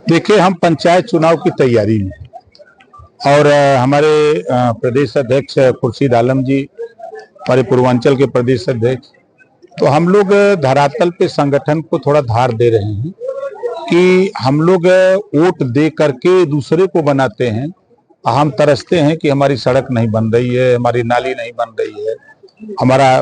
देखिए, हम पंचायत चुनाव की तैयारी में और हमारे प्रदेश अध्यक्ष खुर्शीद आलम जी, हमारे पूर्वांचल के प्रदेश अध्यक्ष, तो हम लोग धरातल पे संगठन को थोड़ा धार दे रहे हैं कि हम लोग वोट दे करके दूसरे को बनाते हैं। हम तरसते हैं कि हमारी सड़क नहीं बन रही है, हमारी नाली नहीं बन रही है, हमारा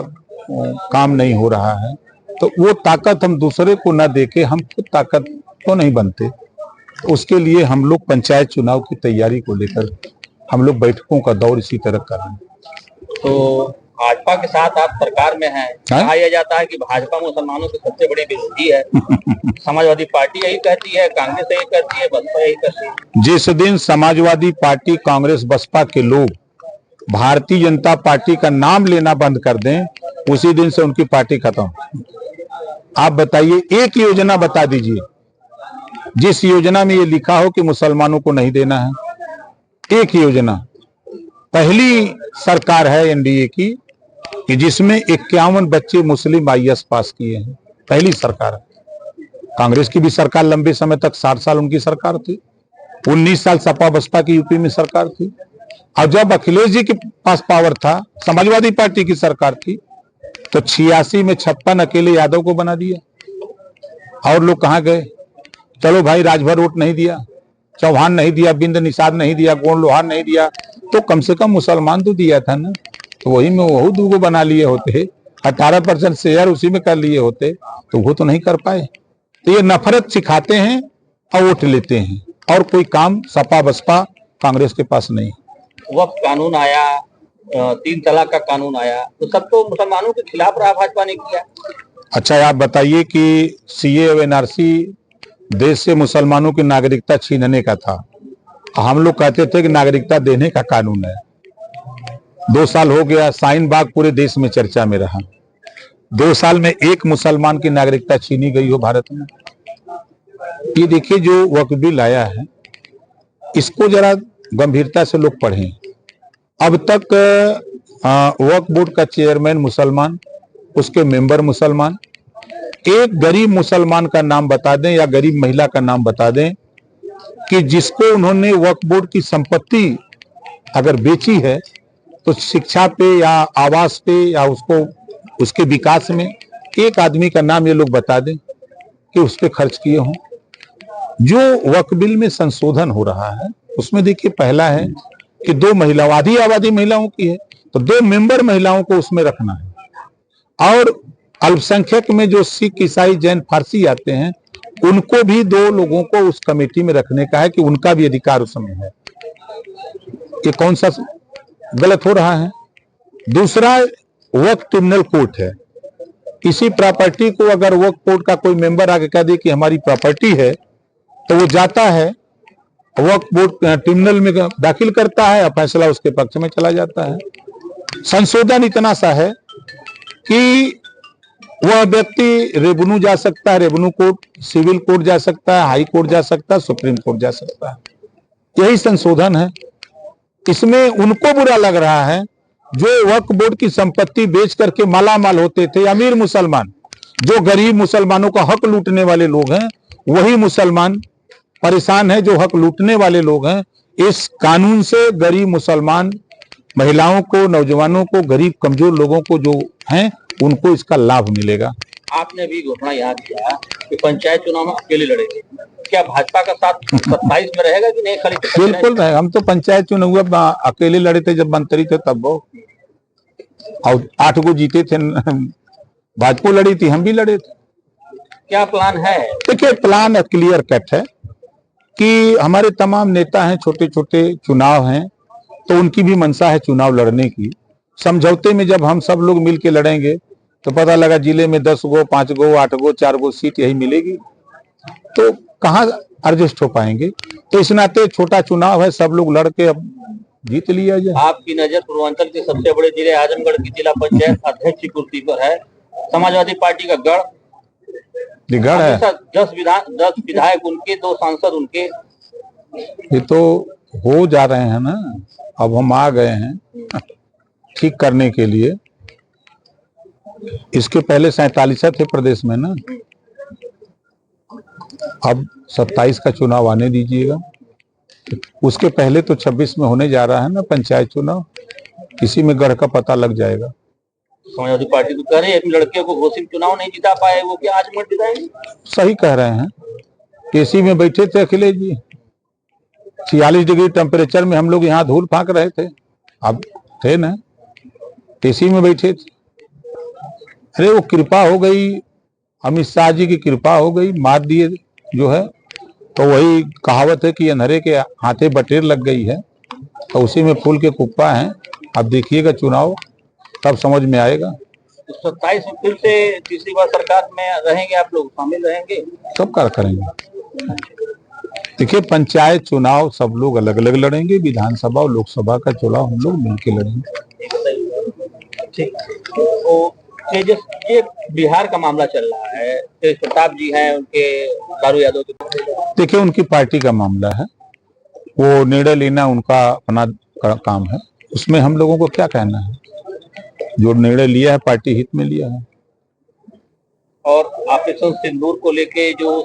काम नहीं हो रहा है, तो वो ताकत हम दूसरे को न देके हम खुद ताकत तो नहीं बनते। तो उसके लिए हम लोग पंचायत चुनाव की तैयारी को लेकर हम लोग बैठकों का दौर इसी तरह कर रहे हैं। तो भाजपा के साथ आप सरकार में हैं, कहा यह जाता है कि भाजपा मुसलमानों की सबसे बड़ी विरोधी है। समाजवादी पार्टी यही कहती है, कांग्रेस यही कहती है, बसपा यही कहती है। जिस दिन समाजवादी पार्टी, कांग्रेस, बसपा के लोग भारतीय जनता पार्टी का नाम लेना बंद कर दें, उसी दिन से उनकी पार्टी खत्म। आप बताइए, एक योजना बता दीजिए जिस योजना में ये लिखा हो कि मुसलमानों को नहीं देना है। एक योजना, पहली सरकार है एनडीए की कि जिसमें 51 बच्चे मुस्लिम आईएएस पास किए हैं, पहली सरकार है। कांग्रेस की भी सरकार लंबे समय तक 60 साल उनकी सरकार थी, 19 साल सपा बसपा की यूपी में सरकार थी, और जब अखिलेश जी के पास पावर था, समाजवादी पार्टी की सरकार थी, तो 86 में 56 अकेले यादव को बना दिया। और लोग कहां गए? चलो भाई, राजभर वोट नहीं दिया, चौहान नहीं दिया, बिंद निषाद नहीं दिया, गोंड लोहार नहीं दिया, तो कम से कम मुसलमान तो दिया था ना। तो वही में वही दूगो बना लिए होते, 18% शेयर उसी में कर लिए होते, तो वो तो नहीं कर पाए। तो ये नफरत सिखाते हैं और वोट लेते हैं, और कोई काम सपा बसपा कांग्रेस के पास नहीं। वक्फ कानून आया, 3 तलाक का कानून आया, तो सब तो मुसलमानों के खिलाफ रहा, भाजपा ने किया। अच्छा, आप बताइए कि सीए और एनआरसी देश से मुसलमानों की नागरिकता छीनने का था, हम लोग कहते थे कि नागरिकता देने का कानून है। 2 साल हो गया, शाहीन बाग पूरे देश में चर्चा में रहा। 2 साल में एक मुसलमान की नागरिकता छीनी गई हो भारत में। ये देखिए, जो वक्फ बिल आया है, इसको जरा गंभीरता से लोग पढ़ें। अब तक वक्फ बोर्ड का चेयरमैन मुसलमान, उसके मेंबर मुसलमान। एक गरीब मुसलमान का नाम बता दें या गरीब महिला का नाम बता दें कि जिसको उन्होंने वक्फ बोर्ड की संपत्ति अगर बेची है, तो शिक्षा पे या आवास पे या उसको उसके विकास में एक आदमी का नाम ये लोग बता दें कि उस पे खर्च किए हों। जो वक्फ बिल में संशोधन हो रहा है, उसमें देखिए, पहला है कि 2 महिलाओं, आधी आबादी महिलाओं की है, तो 2 मेंबर महिलाओं को उसमें रखना है। और अल्पसंख्यक में जो सिख, ईसाई, जैन, फारसी आते हैं, उनको भी 2 लोगों को उस कमेटी में रखने का है कि उनका भी अधिकार उसमें है। ये कौन सा गलत हो रहा है? दूसरा, वक्फ ट्रिब्यूनल कोर्ट है। किसी प्रॉपर्टी को अगर वक्फ बोर्ड का कोई मेंबर आके कह दे कि हमारी प्रॉपर्टी है, तो वो जाता है वक्फ बोर्ड ट्रिब्यूनल में दाखिल करता है और फैसला उसके पक्ष में चला जाता है। संशोधन इतना सा है कि वह व्यक्ति रेवेन्यू जा सकता है, रेवेन्यू कोर्ट, सिविल कोर्ट जा सकता है, हाई कोर्ट जा सकता है, सुप्रीम कोर्ट जा सकता है। यही संशोधन है। इसमें उनको बुरा लग रहा है जो वक्फ बोर्ड की संपत्ति बेच करके मालामाल होते थे, अमीर मुसलमान, जो गरीब मुसलमानों का हक लूटने वाले लोग हैं, वही मुसलमान परेशान है जो हक लूटने वाले लोग हैं। इस कानून से गरीब मुसलमान महिलाओं को, नौजवानों को, गरीब कमजोर लोगों को जो हैं, उनको इसका लाभ मिलेगा। आपने भी घोषणा यहाँ किया कि पंचायत चुनाव में अकेले लड़ेंगे, क्या भाजपा का साथ 27 में रहेगा कि नहीं? खाली बिल्कुल रहेगा। हम तो पंचायत चुनाव अकेले लड़े थे जब मंत्री थे तब, वो और 8 को जीते थे। भाजपा लड़ी थी, हम भी लड़े थे। क्या प्लान है? देखिए, प्लान क्लियर कट है कि हमारे तमाम नेता हैं, छोटे छोटे चुनाव हैं, तो उनकी भी मंशा है चुनाव लड़ने की। समझौते में जब हम सब लोग मिलके लड़ेंगे तो पता लगा जिले में 10 गो, 5 गो, 8 गो, 4 गो सीट यही मिलेगी, तो कहाँ एडजस्ट हो पाएंगे। तो इस नाते छोटा चुनाव है, सब लोग लड़के अब जीत लिया जाए। आपकी नजर पूर्वांचल के सबसे बड़े जिले आजमगढ़ की जिला पंचायत अध्यक्ष की कुर्सी पर है। समाजवादी पार्टी का गढ़ है, 10 विधायक उनके, 2 सांसद उनके। ये तो हो जा रहे हैं ना, अब हम आ गए हैं ठीक करने के लिए। इसके पहले 47 थे प्रदेश में ना। अब 27 का चुनाव आने दीजिएगा, उसके पहले तो 26 में होने जा रहा है ना पंचायत चुनाव, इसी में गढ़ का पता लग जाएगा। समाजवादी पार्टी तो कह रही है, लड़के को घोषित चुनाव नहीं जिता पाए, वो क्या आज मत जिताएंगे? सही कह रहे हैं, केसी में बैठे थे अखिलेश जी, 46 डिग्री टेम्परेचर में हम लोग यहाँ धूल फांक रहे थे, अब थे ना, केसी में बैठे थे। अरे वो कृपा हो गई, अमित शाह जी की कृपा हो गई, मार दिए जो है, तो वही कहावत है कि अंधेरे के हाथे बटेर लग गई है, तो उसी में फूल के कुप्पा हैं। अब देखिएगा चुनाव, तब समझ में आएगा। 27 में फिर से तीसरी बार सरकार में रहेंगे, आप लोग शामिल रहेंगे? सब कार्य करेंगे। देखिए पंचायत चुनाव सब लोग अलग अलग लड़ेंगे, विधानसभा और लोकसभा का चुनाव हम लोग मिलकर लड़ेंगे। ठीक, तो ये बिहार का मामला चल रहा है, तेज प्रताप जी हैं, उनके लालू यादव के, देखिए उनकी पार्टी का मामला है, वो निर्णय लेना उनका अपना काम है, उसमें हम लोगों को क्या कहना है, जो निर्णय लिया है पार्टी हित में लिया है। और ऑपरेशन सिंदूर को लेके जो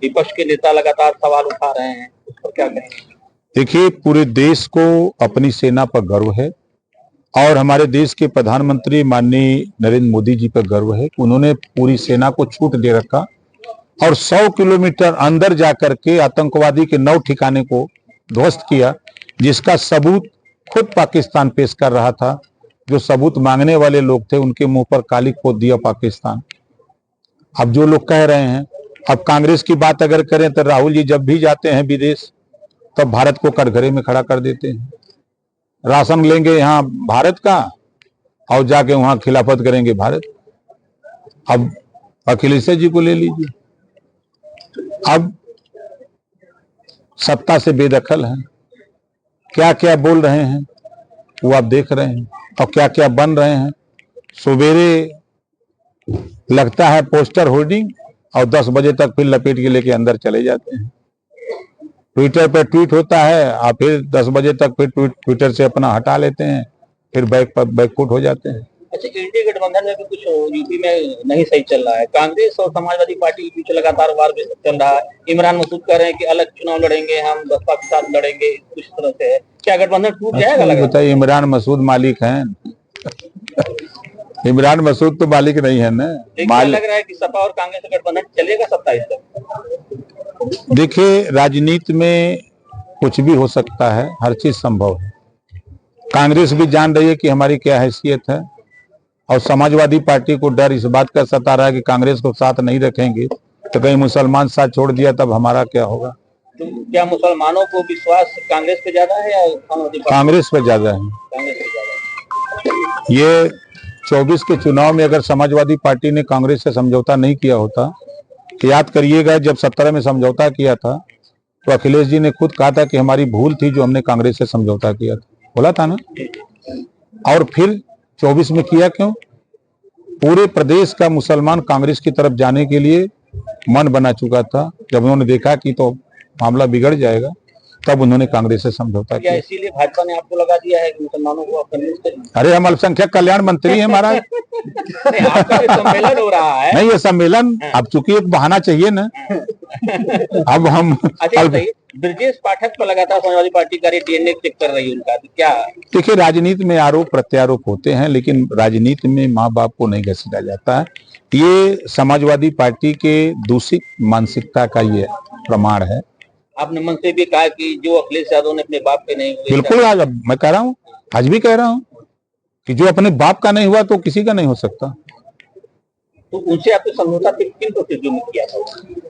विपक्ष के नेता लगातार सवाल उठा रहे हैं, उस पर क्या कहेंगे? देखिए पूरे देश को अपनी सेना पर गर्व है और हमारे देश के प्रधानमंत्री माननीय नरेंद्र मोदी जी पर गर्व है कि उन्होंने पूरी सेना को छूट दे रखा और 100 किलोमीटर अंदर जाकर के आतंकवादी के 9 ठिकाने को ध्वस्त किया, जिसका सबूत खुद पाकिस्तान पेश कर रहा था। जो सबूत मांगने वाले लोग थे उनके मुंह पर काली पोत दिया पाकिस्तान। अब जो लोग कह रहे हैं, अब कांग्रेस की बात अगर करें तो राहुल जी जब भी जाते हैं विदेश तब भारत को कटघरे में खड़ा कर देते हैं। राशन लेंगे यहाँ भारत का और जाके वहां खिलाफत करेंगे भारत। अब अखिलेश जी को ले लीजिए, अब सत्ता से बेदखल हैं, क्या क्या बोल रहे हैं वो आप देख रहे हैं और क्या क्या बन रहे हैं। सवेरे लगता है पोस्टर होर्डिंग और 10 बजे तक फिर लपेट के लेके अंदर चले जाते हैं। ट्विटर पर ट्वीट होता है और फिर 10 बजे तक फिर ट्विटर से अपना हटा लेते हैं, फिर बैकफुट हो जाते हैं। अच्छा, इंडिया गठबंधन में भी कुछ यूपी में नहीं सही चल रहा है, कांग्रेस और समाजवादी पार्टी के बीच लगातार वार चल रहा है। इमरान मसूद कह रहे हैं कि अलग चुनाव लड़ेंगे, हम बसपा के साथ लड़ेंगे, कुछ तरह से है, क्या गठबंधन टूट जाएगा? बताइए, इमरान मसूद मालिक हैं? इमरान मसूद तो मालिक नहीं है ना। लग रहा है कि सपा और कांग्रेस का गठबंधन चलेगा 27 तक? देखिए राजनीति में कुछ भी हो सकता है, हर चीज संभव है। कांग्रेस भी जान रही है कि हमारी क्या हैसियत है और समाजवादी पार्टी को डर इस बात का सता रहा है कि कांग्रेस को साथ नहीं रखेंगे तो कहीं मुसलमान साथ छोड़ दिया तब हमारा क्या होगा। तो क्या मुसलमानों को विश्वास कांग्रेस पे ज्यादा है या कांग्रेस पे ज्यादा है? कांग्रेस पे ज्यादा। ये 24 के चुनाव में अगर समाजवादी पार्टी ने कांग्रेस से समझौता नहीं किया होता, तो याद करिएगा जब 17 में समझौता किया था तो अखिलेश जी ने खुद कहा था कि हमारी भूल थी जो हमने कांग्रेस से समझौता किया था, बोला था ना। और फिर 24 में किया क्यों? पूरे प्रदेश का मुसलमान कांग्रेस की तरफ जाने के लिए मन बना चुका था। जब उन्होंने देखा कि तो मामला बिगड़ जाएगा तब उन्होंने कांग्रेस से समझौता किया। इसीलिए भाजपा ने आपको लगा दिया है कि मुसलमानों को अरे हम अल्पसंख्यक कल्याण मंत्री हैं महाराज। आपका भी सम्मेलन हो रहा है। नहीं, ये सम्मेलन अब चूंकि एक बहाना चाहिए ना। अब हम ब्रजेश पाठक पर लगातार समाजवादी पार्टी का डीएनए चेक कर रही है उनका, तो क्या? देखिए राजनीति में आरोप प्रत्यारोप होते हैं, लेकिन राजनीति में माँ बाप को नहीं घसीटा जाता है। ये समाजवादी पार्टी के दूषित मानसिकता का ये प्रमाण है। आपने मन से भी कहा कि जो अखिलेश यादव ने अपने बाप के नहीं हुए। बिल्कुल, आज मैं कह रहा हूँ, आज भी कह रहा हूँ कि जो अपने बाप का नहीं हुआ तो किसी का नहीं हो सकता। तो उनसे आपने समझौता किन प्रोसीजर में किया था?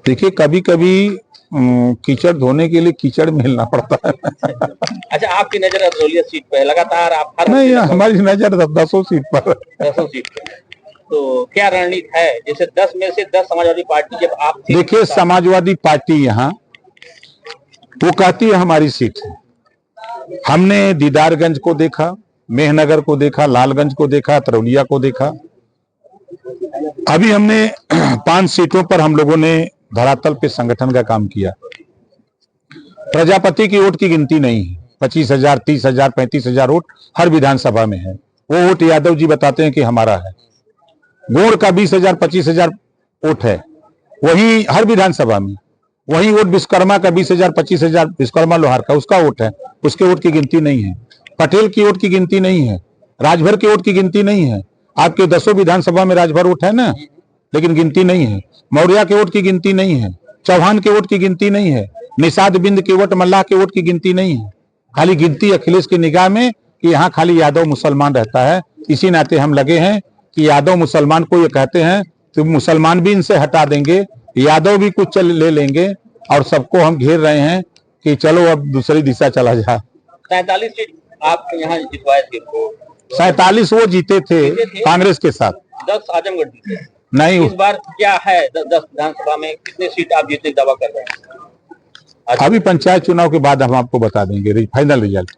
देखिए कभी कभी कीचड़ धोने के लिए कीचड़ में हिलना पड़ता है। अच्छा, आपकी नजर अदरौलिया सीट पर है, लगातार आप नहीं, हमारी नजर 10 सीट पर। 10 सीट पर। तो क्या रणनीति है? जैसे 10 में से 10 समाजवादी पार्टी, जब आप देखिए समाजवादी पार्टी यहाँ वो कहती है हमारी सीट है। हमने दीदारगंज को देखा, मेहनगर को देखा, लालगंज को देखा, तरौलिया को देखा। अभी हमने 5 सीटों पर हम लोगों ने धरातल पे संगठन का काम किया। प्रजापति की वोट की गिनती नहीं है, 25,000, 30,000, 35,000 वोट हर विधानसभा में है। वो वोट यादव जी बताते हैं कि हमारा है। गोड़ का 20,000, 25,000 वोट है, वही हर विधानसभा में। वही वोट विश्वकर्मा का 20,000 25,000 विश्वकर्मा लोहार का उसका वोट है, उसके वोट की गिनती नहीं है। पटेल की वोट की गिनती नहीं है, राजभर के वोट की गिनती नहीं है। आपके 10 विधानसभा में राजभर वोट है ना, लेकिन गिनती नहीं है। मौर्य के वोट की गिनती नहीं है, चौहान के वोट की गिनती नहीं है, निषाद बिंद के वोट, मल्लाह के वोट की गिनती नहीं है। खाली गिनती अखिलेश की निगाह में कि यहाँ खाली यादव मुसलमान रहता है। इसी नाते हम लगे हैं कि यादव मुसलमान को ये कहते हैं तो मुसलमान भी इनसे हटा देंगे, यादव भी कुछ ले लेंगे और सबको हम घेर रहे हैं कि चलो अब दूसरी दिशा चला जाए। 47 सीट आप यहाँ जितवाए थे, 47 वो जीते थे कांग्रेस के साथ, 10 आजमगढ़ जीते। नहीं इस बार क्या है 10 विधानसभा में कितने सीट आप जीतने दावा कर रहे हैं? अभी पंचायत चुनाव के बाद हम आपको बता देंगे फाइनल रिजल्ट।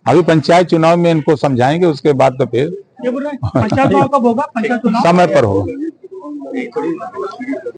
अभी पंचायत चुनाव में इनको समझाएंगे, उसके बाद तो फिर पंचायत चुनाव कब होगा? पंचायत चुनाव समय पर होगा।